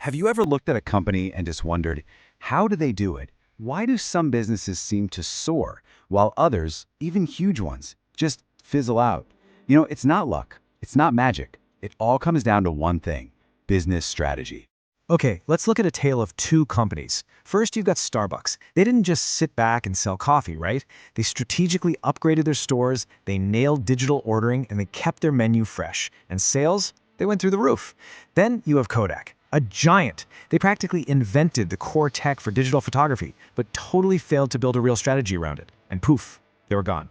Have you ever looked at a company and just wondered, how do they do it? Why do some businesses seem to soar, while others, even huge ones, just fizzle out? It's not luck. It's not magic. It all comes down to one thing: business strategy. Okay, let's look at a tale of two companies. First, you've got Starbucks. They didn't just sit back and sell coffee, right? They strategically upgraded their stores, they nailed digital ordering, and they kept their menu fresh. And sales? They went through the roof. Then you have Kodak, a giant. They practically invented the core tech for digital photography, but totally failed to build a real strategy around it. And poof, they were gone.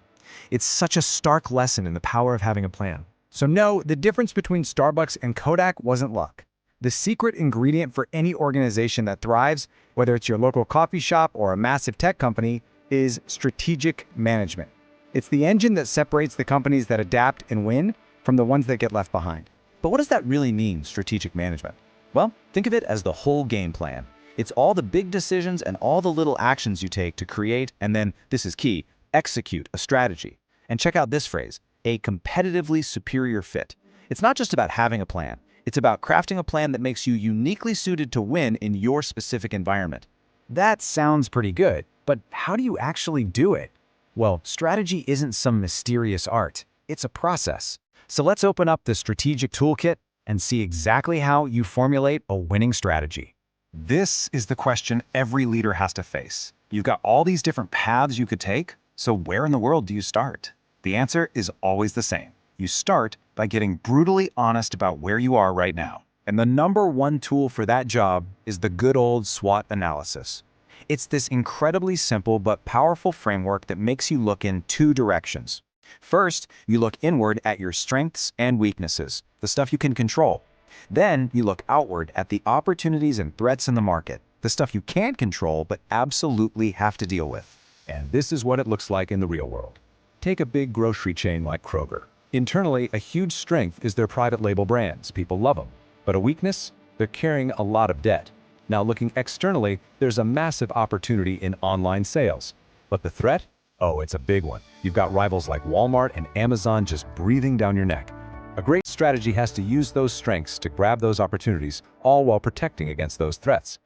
It's such a stark lesson in the power of having a plan. So no, the difference between Starbucks and Kodak wasn't luck. The secret ingredient for any organization that thrives, whether it's your local coffee shop or a massive tech company, is strategic management. It's the engine that separates the companies that adapt and win from the ones that get left behind. But what does that really mean, strategic management? Well, think of it as the whole game plan. It's all the big decisions and all the little actions you take to create and then, this is key, execute a strategy. And check out this phrase, a competitively superior fit. It's not just about having a plan. It's about crafting a plan that makes you uniquely suited to win in your specific environment. That sounds pretty good, but how do you actually do it? Well, strategy isn't some mysterious art. It's a process. So let's open up the strategic toolkit and see exactly how you formulate a winning strategy. This is the question every leader has to face. You've got all these different paths you could take, so where in the world do you start? The answer is always the same. You start by getting brutally honest about where you are right now. And the number one tool for that job is the good old SWOT analysis. It's this incredibly simple but powerful framework that makes you look in two directions. First, you look inward at your strengths and weaknesses, the stuff you can control. Then you look outward at the opportunities and threats in the market, the stuff you can't control but absolutely have to deal with. And this is what it looks like in the real world. Take a big grocery chain like Kroger. Internally, a huge strength is their private label brands. People love them. But a weakness? They're carrying a lot of debt. Now looking externally, there's a massive opportunity in online sales. But the threat? Oh, it's a big one. You've got rivals like Walmart and Amazon just breathing down your neck. A great strategy has to use those strengths to grab those opportunities, all while protecting against those threats.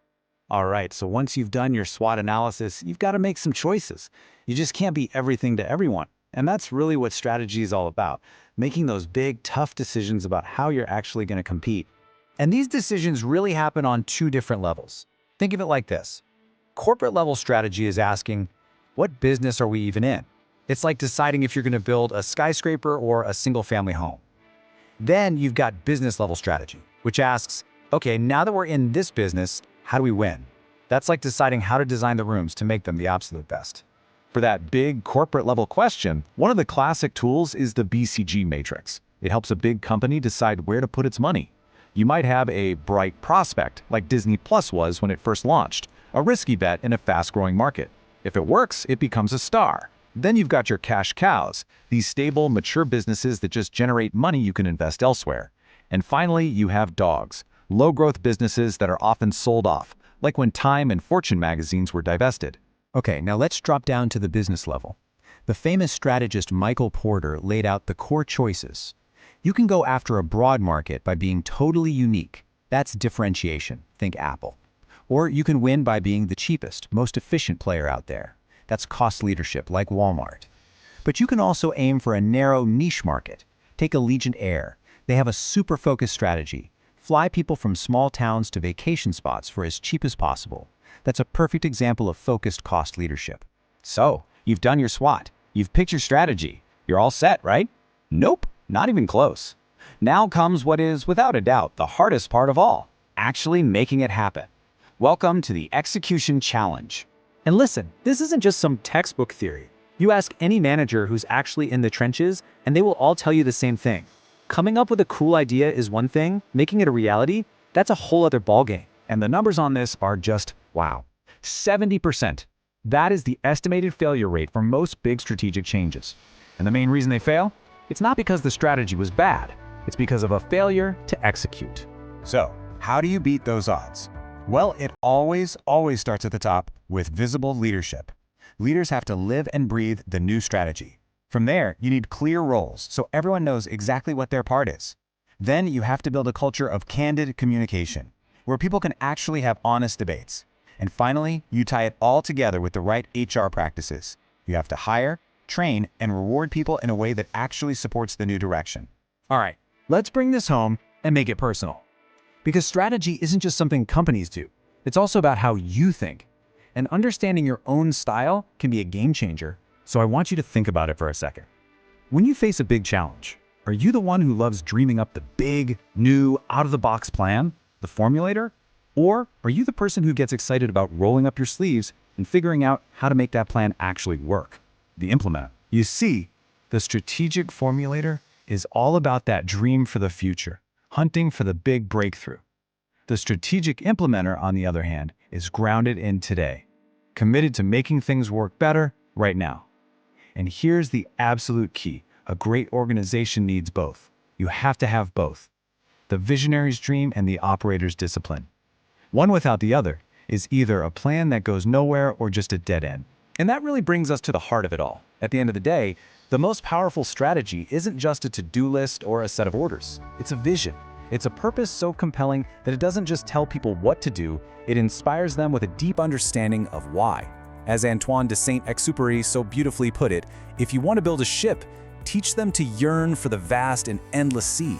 All right, so once you've done your SWOT analysis, you've got to make some choices. You just can't be everything to everyone. And that's really what strategy is all about, making those big, tough decisions about how you're actually going to compete. And these decisions really happen on two different levels. Think of it like this. Corporate level strategy is asking, what business are we even in? It's like deciding if you're going to build a skyscraper or a single-family home. Then you've got business level strategy, which asks, okay, now that we're in this business, how do we win? That's like deciding how to design the rooms to make them the absolute best. For that big corporate level question, one of the classic tools is the BCG Matrix. It helps a big company decide where to put its money. You might have a bright prospect, like Disney Plus was when it first launched, a risky bet in a fast-growing market. If it works, it becomes a star. Then you've got your cash cows, these stable, mature businesses that just generate money you can invest elsewhere. And finally, you have dogs, low-growth businesses that are often sold off, like when Time and Fortune magazines were divested. Okay, now let's drop down to the business level. The famous strategist Michael Porter laid out the core choices. You can go after a broad market by being totally unique. That's differentiation. Think Apple. Or you can win by being the cheapest, most efficient player out there. That's cost leadership, like Walmart. But you can also aim for a narrow niche market. Take Allegiant Air. They have a super focused strategy. Fly people from small towns to vacation spots for as cheap as possible. That's a perfect example of focused cost leadership. So, you've done your SWOT. You've picked your strategy. You're all set, right? Nope, not even close. Now comes what is, without a doubt, the hardest part of all, actually making it happen. Welcome to the Execution Challenge. And listen, this isn't just some textbook theory. You ask any manager who's actually in the trenches, and they will all tell you the same thing. Coming up with a cool idea is one thing, making it a reality, that's a whole other ballgame. And the numbers on this are just wow. 70%. That is the estimated failure rate for most big strategic changes. And the main reason they fail? It's not because the strategy was bad. It's because of a failure to execute. So, how do you beat those odds? Well, it always starts at the top with visible leadership. Leaders have to live and breathe the new strategy. From there, you need clear roles so everyone knows exactly what their part is. Then you have to build a culture of candid communication. where people can actually have honest debates. And finally, you tie it all together with the right HR practices. You have to hire, train, and reward people in a way that actually supports the new direction. All right, let's bring this home and make it personal. Because strategy isn't just something companies do. It's also about how you think. And understanding your own style can be a game changer. So I want you to think about it for a second. When you face a big challenge, are you the one who loves dreaming up the big, new, out-of-the-box plan, the formulator? Or are you the person who gets excited about rolling up your sleeves and figuring out how to make that plan actually work, the implementer? You see, the strategic formulator is all about that dream for the future, hunting for the big breakthrough. The strategic implementer, on the other hand, is grounded in today, committed to making things work better right now. And here's the absolute key. A great organization needs both. You have to have both. The visionary's dream and the operator's discipline. One without the other is either a plan that goes nowhere or just a dead end. And that really brings us to the heart of it all. At the end of the day, the most powerful strategy isn't just a to-do list or a set of orders. It's a vision. It's a purpose so compelling that it doesn't just tell people what to do, it inspires them with a deep understanding of why. As Antoine de Saint-Exupéry so beautifully put it, if you want to build a ship, teach them to yearn for the vast and endless sea.